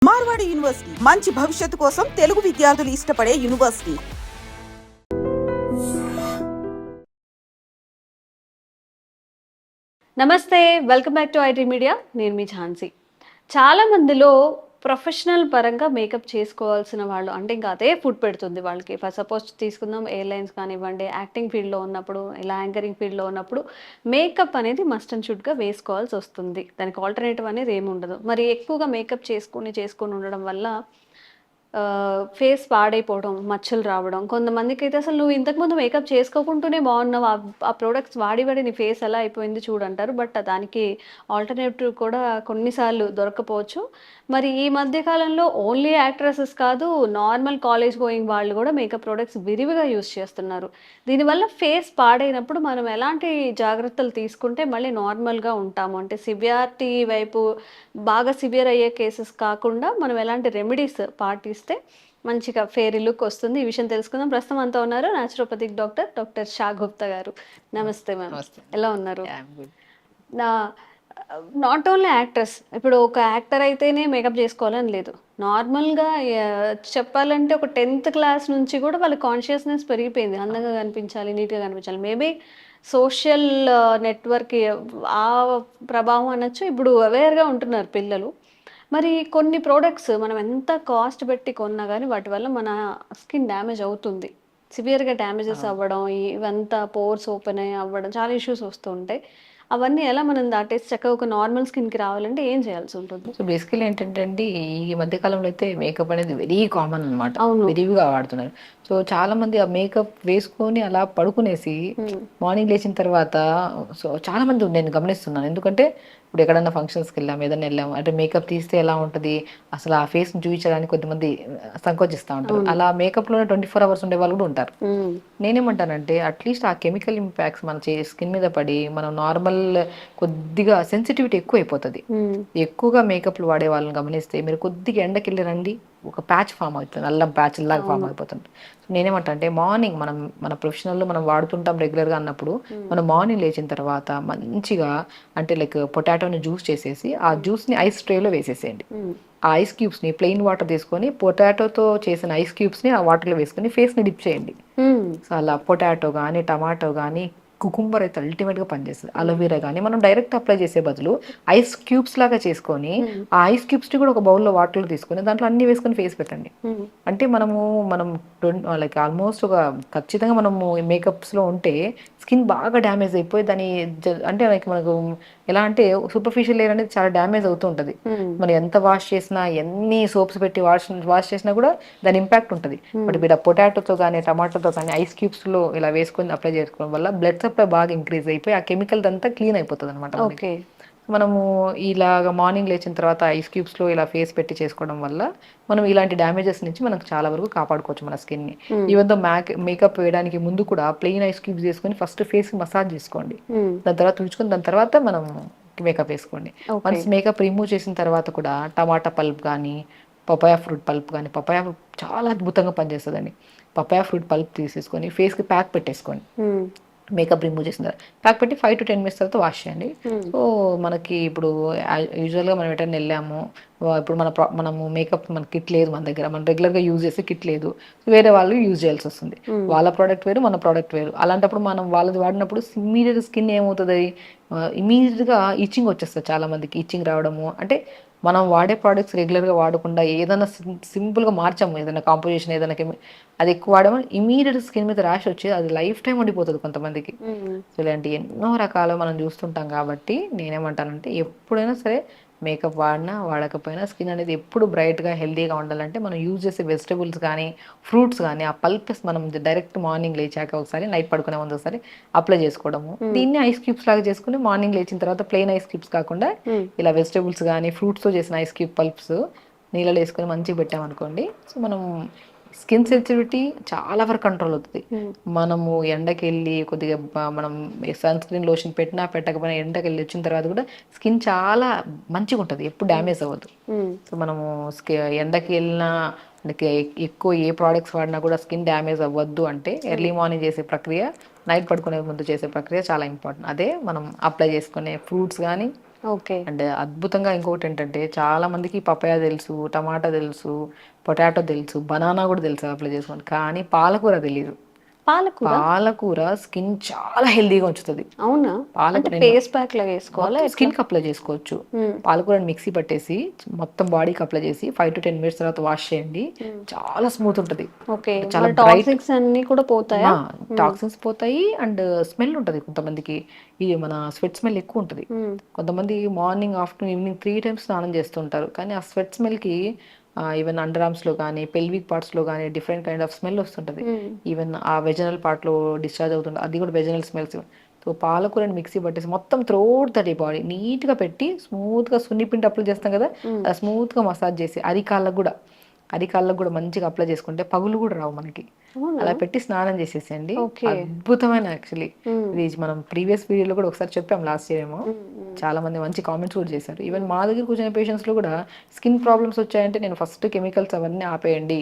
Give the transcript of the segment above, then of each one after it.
Marwadi university మంచి భవిష్యత్తు కోసం తెలుగు విద్యార్థులు ఇష్టపడే యూనివర్సిటీ. నమస్తే, welcome back to IT media. నేను మీ ఝాన్సీ. చాలా మందిలో ప్రొఫెషనల్ పరంగా మేకప్ చేసుకోవాల్సిన వాళ్ళు అంటే ఇంకా అదే ఫుడ్ పెడుతుంది వాళ్ళకి. ఫర్ సపోజ్ తీసుకుందాం, ఎయిర్లైన్స్ కానివ్వండి, యాక్టింగ్ ఫీల్డ్లో ఉన్నప్పుడు, ఇలా యాంకరింగ్ ఫీల్డ్లో ఉన్నప్పుడు మేకప్ అనేది మస్ట్ అండ్ షుడ్గా వేసుకోవాల్సి వస్తుంది. దానికి ఆల్టర్నేటివ్ అనేది ఏమి ఉండదు. మరి ఎక్కువగా మేకప్ చేసుకొని ఉండడం వల్ల ఫేస్ పాడైపోవడం, మచ్చలు రావడం, కొంతమందికి అయితే అసలు నువ్వు ఇంతకుముందు మేకప్ చేసుకోకుండానే బాగున్నావు, ఆ ప్రోడక్ట్స్ వాడి నీ ఫేస్ ఎలా అయిపోయింది చూడంటారు. బట్ దానికి ఆల్టర్నేటివ్ కూడా కొన్నిసార్లు దొరకపోవచ్చు. మరి ఈ మధ్య కాలంలో ఓన్లీ యాక్ట్రెసెస్ కాదు, నార్మల్ కాలేజ్ గోయింగ్ వాళ్ళు కూడా మేకప్ ప్రోడక్ట్స్ విరివిగా యూస్ చేస్తున్నారు. దీనివల్ల ఫేస్ పాడైనప్పుడు మనం ఎలాంటి జాగ్రత్తలు తీసుకుంటే మళ్ళీ నార్మల్గా ఉంటాము, అంటే సివియారిటీ వైపు బాగా సివియర్ అయ్యే కేసెస్ కాకుండా మనం ఎలాంటి రెమెడీస్ పాటిస్తే మంచిగా ఫేరీ లుక్ వస్తుంది, ఈ విషయం తెలుసుకుందాం. ప్రస్తుతం అంతా ఉన్నారు న్యాచురోపతిక్ డాక్టర్ షా గుప్తా గారు. నమస్తే మ్యామ్, ఎలా ఉన్నారు? నా నాట్ ఓన్లీ యాక్టర్స్, ఇప్పుడు ఒక యాక్టర్ అయితేనే మేకప్ చేసుకోవాలని లేదు. నార్మల్గా చెప్పాలంటే ఒక 10th క్లాస్ నుంచి కూడా వాళ్ళ కాన్షియస్నెస్ పెరిగిపోయింది. అందంగా కనిపించాలి, నీట్గా కనిపించాలి. మేబీ సోషల్ నెట్వర్క్ ఆ ప్రభావం అనొచ్చు. ఇప్పుడు అవేర్గా ఉంటున్నారు పిల్లలు. మరి కొన్ని ప్రోడక్ట్స్ మనం ఎంత కాస్ట్ పెట్టి కొన్నా కానీ వాటి వల్ల మన స్కిన్ డ్యామేజ్ అవుతుంది. సివియర్గా డ్యామేజెస్ అవ్వడం, ఇవంతా పోర్స్ ఓపెన్ అవ్వడం, చాలా ఇష్యూస్ వస్తూ ఉంటాయి. అవన్నీ ఎలా మనం దాటేసి చక్కగా ఒక నార్మల్ స్కిన్కి రావాలంటే ఏం చేయాల్సి ఉంటుంది? సో బేసికలీ ఏంటంటే అండి, ఈ మధ్య కాలంలో అయితే మేకప్ అనేది వెరీ కామన్ అనమాట. అవును. విరివిగా వాడుతున్నారు. సో చాలా మంది ఆ మేకప్ వేసుకొని అలా పడుకునేసి మార్నింగ్ లేచిన తర్వాత, సో చాలా మంది నేను గమనిస్తున్నాను. ఎందుకంటే ఇప్పుడు ఎక్కడన్నా ఫంక్షన్స్కి వెళ్ళాము, ఏదైనా వెళ్ళాము అంటే మేకప్ తీస్తే ఎలా ఉంటుంది, అసలు ఆ ఫేస్ని చూపించడానికి కొద్దిమంది సంకోచిస్తూ ఉంటారు. అలా మేకప్లోనే 24 hours ఉండే వాళ్ళు కూడా ఉంటారు. నేనేమంటానంటే అట్లీస్ట్ ఆ కెమికల్ ఇంపాక్ట్స్ మన స్కిన్ మీద పడి మనం నార్మల్ కొద్దిగా సెన్సిటివిటీ ఎక్కువ అయిపోతుంది. ఎక్కువగా మేకప్లు వాడే వాళ్ళని గమనిస్తే మీరు కొద్దిగా ఎండకి వెళ్ళి రండి, ఒక ప్యాచ్ ఫామ్ అవుతుంది, అల్లం ప్యాచ్ లాగా ఫామ్ అయిపోతుంది. సో నేనేమంటా అంటే మార్నింగ్ మన ప్రొఫెషనల్లో మనం వాడుతుంటాం రెగ్యులర్గా అన్నప్పుడు, మనం మార్నింగ్ లేచిన తర్వాత మంచిగా అంటే లైక్ పొటాటోని జ్యూస్ చేసేసి ఆ జ్యూస్ని ఐస్ ట్రేలో వేసేసేయండి. ఆ ఐస్ క్యూబ్స్ని ప్లెయిన్ వాటర్ తీసుకొని పొటాటోతో చేసిన ఐస్ క్యూబ్స్ని ఆ వాటర్లో వేసుకొని ఫేస్ని డిప్ చేయండి. సో అలా పొటాటో కానీ, టమాటో కానీ, కుకుంబర్ అయితే అల్టిమేట్గా పనిచేస్తుంది. అలోవెరా కానీ మనం డైరెక్ట్ అప్లై చేసే బదులు ఐస్ క్యూబ్స్ లాగా చేసుకొని ఆ ఐస్ క్యూబ్స్ని కూడా ఒక బౌల్లో వాటర్లో తీసుకొని దాంట్లో అన్ని వేసుకొని ఫేస్ పెట్టండి. అంటే మనం లైక్ ఆల్మోస్ట్ ఒక ఖచ్చితంగా మనము మేకప్స్లో ఉంటే స్కిన్ బాగా డ్యామేజ్ అయిపోయి దాని అంటే లైక్ మనకు ఎలా అంటే సూపర్ఫిషియల్ లేయర్ అనేది చాలా డ్యామేజ్ అవుతూ ఉంటుంది. మనం ఎంత వాష్ చేసినా, ఎన్ని సోప్స్ పెట్టి వాష్ చేసినా కూడా దాని ఇంపాక్ట్ ఉంటుంది. బట్ ఇక్కడ పొటాటోతో కానీ, టమాటోతో కానీ ఐస్ క్యూబ్స్లో ఇలా వేసుకొని అప్లై చేసుకోవడం వల్ల బ్లడ్ సప్లై బాగా ఇంక్రీజ్ అయిపోయి ఆ కెమికల్ అంతా క్లీన్ అయిపోతుంది అనమాట. మనము ఇలాగ మార్నింగ్ లేచిన తర్వాత ఐస్ క్యూబ్స్లో ఇలా ఫేస్ పెట్టి చేసుకోవడం వల్ల మనం ఇలాంటి డ్యామేజెస్ నుంచి మనకు చాలా వరకు కాపాడుకోవచ్చు మన స్కిన్ని. ఈవెన్ దో మేకప్ వేయడానికి ముందు కూడా ప్లెయిన్ ఐస్ క్యూబ్స్ వేసుకొని ఫస్ట్ ఫేస్కి మసాజ్ చేసుకోండి, దాని తర్వాత తుడుచుకొని దాని తర్వాత మనం మేకప్ వేసుకోండి. వన్స్ మేకప్ రిమూవ్ చేసిన తర్వాత కూడా టమాటా పల్ప్ కానీ, పపాయా ఫ్రూట్ పల్ప్ కానీ, పపాయా చాలా అద్భుతంగా పనిచేస్తుందండి. పపాయా ఫ్రూట్ పల్ప్ తీసేసుకొని ఫేస్కి ప్యాక్ పెట్టేసుకోండి. మేకప్ రిమూవ్ చేసిన తర్వాత ప్యాక్ పెట్టి 5 to 10 minutes తర్వాత వాష్ చేయండి. సో మనకి ఇప్పుడు యూజువల్గా మనం ఎటైనా వెళ్ళాము, ఇప్పుడు మనము మేకప్ మన కిట్ లేదు మన దగ్గర, మనం రెగ్యులర్గా యూజ్ చేసే కిట్ లేదు, వేరే వాళ్ళు యూజ్ చేయాల్సి వస్తుంది. వాళ్ళ ప్రోడక్ట్ వేరు, మన ప్రోడక్ట్ వేరు. అలాంటప్పుడు మనం వాళ్ళది వాడినప్పుడు ఇమీడియట్ స్కిన్ ఏమవుతుంది, ఇమీడియట్గా ఇచ్చింగ్ వచ్చేస్తుంది. చాలా మందికి ఇచ్చింగ్ రావడము అంటే మనం వాడే ప్రోడక్ట్స్ రెగ్యులర్గా వాడకుండా ఏదైనా సింపుల్గా మార్చాము, ఏదైనా కాంపోజిషన్ ఏదైనా అది ఎక్కువ వాడము, ఇమీడియట్ స్కిన్ మీద ర్యాష్ వచ్చి అది లైఫ్ టైం ఉండిపోతుంది కొంతమందికి. సో ఇలాంటి ఎన్నో రకాలు మనం చూస్తుంటాం. కాబట్టి నేనేమంటానంటే ఎప్పుడైనా సరే మేకప్ వాడినా వాడకపోయినా స్కిన్ అనేది ఎప్పుడు బ్రైట్గా హెల్తీగా ఉండాలంటే మనం యూజ్ చేసే వెజిటబుల్స్ కానీ, ఫ్రూట్స్ కానీ ఆ పల్ప్స్ మనం డైరెక్ట్ మార్నింగ్ లేచాక ఒకసారి, నైట్ పడుకునే ముందు ఒకసారి అప్లై చేసుకోవడము. దీన్ని ఐస్ క్యూబ్స్ లాగా చేసుకుని మార్నింగ్ లేచిన తర్వాత ప్లెయిన్ ఐస్ క్యూబ్స్ కాకుండా ఇలా వెజిటబుల్స్ కానీ ఫ్రూట్స్తో చేసిన ఐస్ క్యూబ్ పల్ప్స్ నీళ్ళలో వేసుకొని మంచిగా పెట్టామనుకోండి, సో మనం స్కిన్ సెన్సిటివిటీ చాలా వరకు కంట్రోల్ అవుతుంది. మనము ఎండకి వెళ్ళి కొద్దిగా మనం సన్ స్క్రీన్ లోషన్ పెట్టినా పెట్టకపోయినా ఎండకి వెళ్ళి వచ్చిన తర్వాత కూడా స్కిన్ చాలా మంచిగా ఉంటుంది, ఎప్పుడు డ్యామేజ్ అవ్వదు. సో మనము ఎండకి వెళ్ళినా ఎక్కువ ఏ ప్రోడక్ట్స్ వాడినా కూడా స్కిన్ డ్యామేజ్ అవ్వద్దు అంటే ఎర్లీ మార్నింగ్ చేసే ప్రక్రియ, నైట్ పడుకునే ముందు చేసే ప్రక్రియ చాలా ఇంపార్టెంట్. అదే మనం అప్లై చేసుకునే ఫ్రూట్స్ కానీ, ఓకే. అండ్ అద్భుతంగా ఇంకొకటి ఏంటంటే చాలా మందికి పపాయ తెలుసు, టమాటా తెలుసు, పొటాటో తెలుసు, బనానా కూడా తెలుసు అప్లై చేసుకోండి, కానీ పాలకూర తెలియదు. పాలకూర? పాలకూర స్కిన్ చాలా హెల్దీగా ఉంచుతుంది. అవునా? అంటే పాలకూర పేస్ ప్యాక్ లాగా వేసుకోవాలా? స్కిన్ కి అప్లై చేసుకోవచ్చు. పాలకూరని మిక్సీ పట్టేసి మొత్తం బాడీకి అప్లై చేసి 5 to 10 minutes తర్వాత వాష్ చేయండి, చాలా స్మూత్ ఉంటుంది. ఓకే. చాలా టాక్సిక్స్ అన్ని కూడా పోతాయా? టాక్సిన్స్ పోతాయి అండ్ స్మెల్ ఉంటుంది. కొంతమందికి ఈ మన స్వెట్ స్మెల్ ఎక్కువ ఉంటుంది. కొంతమంది మార్నింగ్ ఆఫ్టర్నూన్ ఈవినింగ్ 3 times స్నానం చేస్తుంటారు, కానీ ఆ స్వెట్ స్మెల్ కి ఈవెన్ అండర్ ఆర్మ్స్ లో కానీ పెల్విక్ పార్ట్స్ లో కానీ డిఫరెంట్ కైండ్ ఆఫ్ స్మెల్ వస్తుంటది. ఈవెన్ ఆ వెజనల్ పార్ట్ లో డిశ్చార్జ్ అవుతుంది, అది కూడా వెజనల్ స్మెల్స్. సో పాలకూరని మిక్సీ పట్టేసి మొత్తం త్రోట్ దట్ బాడీ నీట్ గా పెట్టి స్మూత్ గా సున్నిపిండి అప్లై చేస్తాం కదా, అలా స్మూత్ గా మసాజ్ చేసి అరికాళ్ళకు కూడా మంచిగా అప్లై చేసుకుంటే పగులు కూడా రావు మనకి. అలా పెట్టి స్నానం చేసేసేయండి, అద్భుతమైన. యాక్చువల్లీ ఇది మనం ప్రీవియస్ వీడియోలో కూడా ఒకసారి చెప్పాం లాస్ట్ ఇయర్ ఏమో, చాలా మంది మంచి కామెంట్స్ కూడా చేశారు. ఈవెన్ మా దగ్గర కూర్చునే పేషెంట్స్ లో కూడా స్కిన్ ప్రాబ్లమ్స్ వచ్చాయంటే నేను ఫస్ట్ కెమికల్స్ అవన్నీ ఆపేయండి,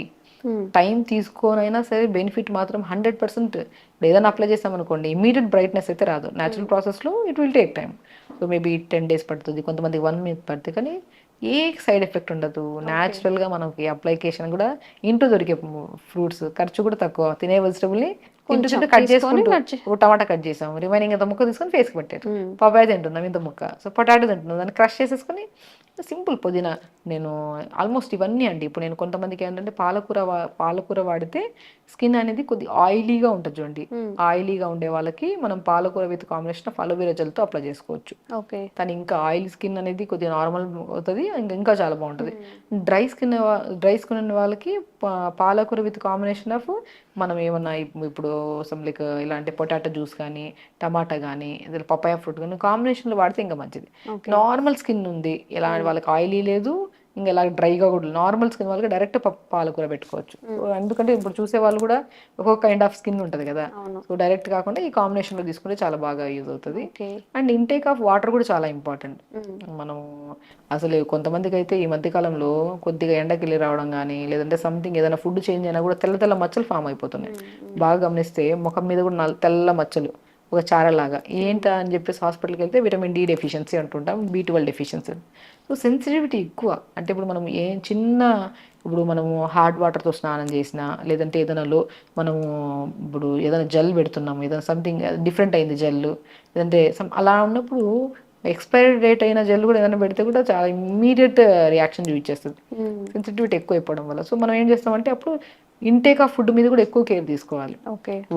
టైం తీసుకోనైనా సరే బెనిఫిట్ మాత్రం 100%. ఏదైనా అప్లై చేస్తాం అనుకోండి ఇమీడియట్ బ్రైట్నెస్ అయితే రాదు, న్యాచురల్ ప్రాసెస్లో it will take time. So maybe 10 days పడుతుంది, కొంతమందికి 1 minute పడుతుంది, కానీ ఏ సైడ్ ఎఫెక్ట్ ఉండదు. న్యాచురల్గా మనకి అప్లికేషన్ కూడా ఇంట్లో దొరికే ఫ్రూట్స్, ఖర్చు కూడా తక్కువ. తినే వెజిటబుల్ని ఇంటి కట్ చేసుకుంటూ టమాటా కట్ చేసాం, రిమైనింగ్ ఇంత ముక్క తీసుకొని ఫేస్కి పెట్టారు. పపాయ తింటున్నాం ఇంత ముక్క, సో పొటాటో తింటున్నాం, దాన్ని క్రష్ చేసేసుకొని సింపుల్ పుదీనా. నేను ఆల్మోస్ట్ ఇవన్నీ అండి. ఇప్పుడు నేను కొంతమందికి ఏంటంటే పాలకూర వాడితే స్కిన్ అనేది కొద్ది ఆయిలీగా ఉంటుంది చూడండి, ఆయిలీగా ఉండే వాళ్ళకి మనం పాలకూర విత్ కాంబినేషన్ ఆఫ్ అలోవెరా జెల్తో అప్లై చేసుకోవచ్చు. కానీ ఇంకా ఆయిల్ స్కిన్ అనేది కొద్దిగా నార్మల్ అవుతుంది, ఇంకా చాలా బాగుంటుంది. డ్రై స్కిన్ ఉన్న వాళ్ళకి పాలకూర విత్ కాంబినేషన్ ఆఫ్ మనం ఏమన్నా ఇప్పుడు లైక్ ఇలాంటి పొటాటో జ్యూస్ కానీ టమాటా కానీ పపాయ ఫ్రూట్ కానీ కాంబినేషన్లో వాడితే ఇంకా మంచిది. నార్మల్ స్కిన్ ఉంది, ఇలా వాళ్ళకి ఆయిలీ లేదు, ఇంకా ఇలా డ్రైగా కూడా నార్మల్ స్కిన్ వాళ్ళకి డైరెక్ట్ పాలకూర పెట్టుకోవచ్చు. ఎందుకంటే ఇప్పుడు చూసే వాళ్ళు కూడా ఒక్కొక్క కైండ్ ఆఫ్ స్కిన్ ఉంటుంది కదా, సో డైరెక్ట్ కాకుండా ఈ కాంబినేషన్లో తీసుకుంటే చాలా బాగా యూజ్ అవుతుంది. అండ్ ఇంటేక్ ఆఫ్ వాటర్ కూడా చాలా ఇంపార్టెంట్. మనం అసలు కొంతమందికి అయితే ఈ మధ్య కాలంలో కొద్దిగా ఎండకెళ్ళి రావడం కానీ లేదంటే సంథింగ్ ఏదైనా ఫుడ్ చేంజ్ అయినా కూడా తెల్ల మచ్చలు ఫామ్ అయిపోతున్నాయి. బాగా గమనిస్తే ముఖం మీద కూడా తెల్ల మచ్చలు ఒక చారలాగా. ఏంటా అని చెప్పేసి హాస్పిటల్కి వెళ్తే విటమిన్ D డెఫిషియన్సీ అంటుంటాం, B12 డెఫిషియన్సీ. సో సెన్సిటివిటీ ఎక్కువ. అంటే ఇప్పుడు మనం ఇప్పుడు మనము హాట్ వాటర్తో స్నానం చేసినా లేదంటే ఏదైనా మనము ఇప్పుడు ఏదైనా జెల్ పెడుతున్నాము, ఏదైనా సంథింగ్ డిఫరెంట్ అయింది జెల్, లేదంటే అలా ఉన్నప్పుడు ఎక్స్పైరీ డేట్ అయిన జెల్ కూడా ఏదైనా పెడితే కూడా చాలా ఇమ్మీడియట్ రియాక్షన్ చూపించేస్తుంది, సెన్సిటివిటీ ఎక్కువ అయిపోవడం వల్ల. సో మనం ఏం చేస్తామంటే అప్పుడు ఇంటేక్ ఆఫ్ ఫుడ్ మీద కూడా ఎక్కువ కేర్ తీసుకోవాలి.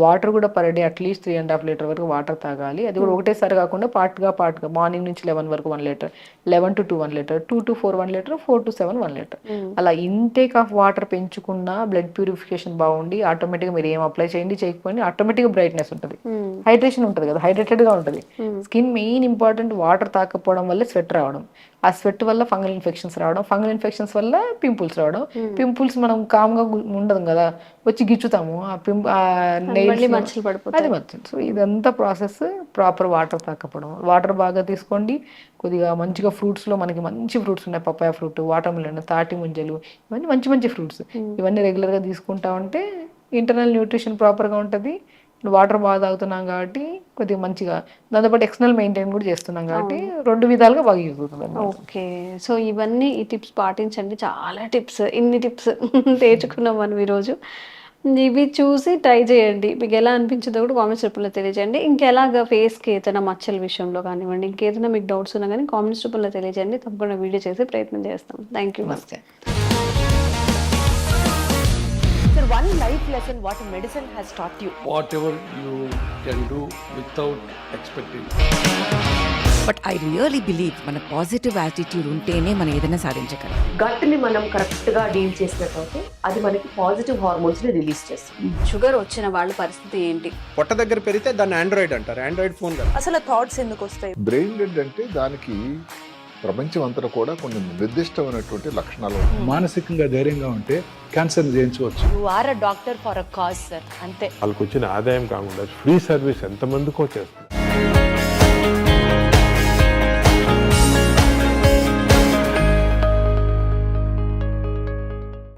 వాటర్ కూడా పర్ డే అట్లీస్ట్ 3.5 లీటర్ వరకు వాటర్ తాగాలి. అది కూడా ఒకటేసారి కాకుండా పార్ట్గా మార్నింగ్ నుంచి 11 వరకు 1 litre, 11 to 2 1 litre, 2 to 4 1 litre, 4 to 7 1 litre. అలా ఇంటేక్ ఆఫ్ వాటర్ పెంచుకున్న బ్లడ్ ప్యూరిఫికేషన్ బాగుండి ఆటోమేటిక్గా మీరు ఏం అప్లై చేయండి చేయకపోయింది ఆటోమేటిక్గా బ్రైట్నెస్ ఉంటుంది, హైడ్రేషన్ ఉంటుంది కదా, హైడ్రేటెడ్గా ఉంటుంది. Skin main important. వాటర్ తాకపోవడం వల్ల స్వెట్ రావడం, ఆ స్వెట్ వల్ల ఫంగల్ ఇన్ఫెక్షన్స్ రావడం, ఫంగల్ ఇన్ఫెక్షన్స్ వల్ల పింపుల్స్ రావడం. పింపుల్స్ మనం కామ్గా ఉండదు కదా, వచ్చి గిచ్చుతాము, అది మర్చింది. సో ఇదంతా ప్రాసెస్ ప్రాపర్ వాటర్ తాకపోవడం. వాటర్ బాగా తీసుకోండి, కొద్దిగా మంచిగా ఫ్రూట్స్లో మనకి మంచి ఫ్రూట్స్ ఉన్నాయి, పపాయ ఫ్రూట్, వాటర్ మిలన్, తాటి ముంజలు, ఇవన్నీ మంచి ఫ్రూట్స్. ఇవన్నీ రెగ్యులర్గా తీసుకుంటా ఉంటే ఇంటర్నల్ న్యూట్రిషన్ ప్రాపర్గా ఉంటుంది. వాటర్ బాగా తాగుతున్నాం కాబట్టి కొద్దిగా మంచిగా, దాంతోపాటు ఎక్స్టర్నల్ మెయింటైన్ కూడా చేస్తున్నాం కాబట్టి 2 విధాలుగా బాగా యూజ్ అవుతుంది. ఓకే. సో ఇవన్నీ ఈ టిప్స్ పాటించండి. చాలా టిప్స్, ఇన్ని టిప్స్ నేర్చుకున్నాం మనం ఈరోజు. ఇవి చూసి ట్రై చేయండి. మీకు ఎలా అనిపించిందో కూడా కామెంట్స్ రూపంలో తెలియజేయండి. ఇంకెలాగా ఫేస్కి ఏదైనా మచ్చల విషయంలో కానివ్వండి, ఇంకేదైనా మీకు డౌట్స్ ఉన్నా కానీ కామెంట్స్ రూపంలో తెలియజేయండి. తప్పకుండా వీడియో చేసి ప్రయత్నం చేస్తాం. Thank you. నమస్తే. Sir, one life lesson what medicine has taught you. Whatever you can do without expecting. But I really believe మన పాజిటివ్ యాటిట్యూడ్ ఉంటేనే మనం ఏదైనా సాధించగలం. గట్ని మనం కరెక్ట్గా డీల్ చేసినట్లయితే అది మనకి పాజిటివ్ హార్మోన్స్ని రిలీజ్ చేస్తుంది. షుగర్ వచ్చిన వాళ్ళ పరిస్థితి ఏంటి? పొట్ట దగ్గర పెరిగితే దాన్ని ఆండ్రాయిడ్ అంటారు, ఆండ్రాయిడ్ ఫోన్ కదా. అసలు థాట్స్ ఎందుకు వస్తాయి? బ్రెయిన్ డెడ్ అంటే దానికి ప్రపంచం అంతా కూడా కొన్ని నిర్దిష్టమైనటువంటి లక్షణాలు ఉంటాయి. మానసికంగా ధైర్యంగా ఉంటే క్యాన్సర్ జయించవచ్చు. You are a doctor for a cause sir, అంతే. వాళ్ళకి వచ్చిన ఆదాయం కాకుండా ఫ్రీ సర్వీస్ ఎంతమందికో చేస్తుంది.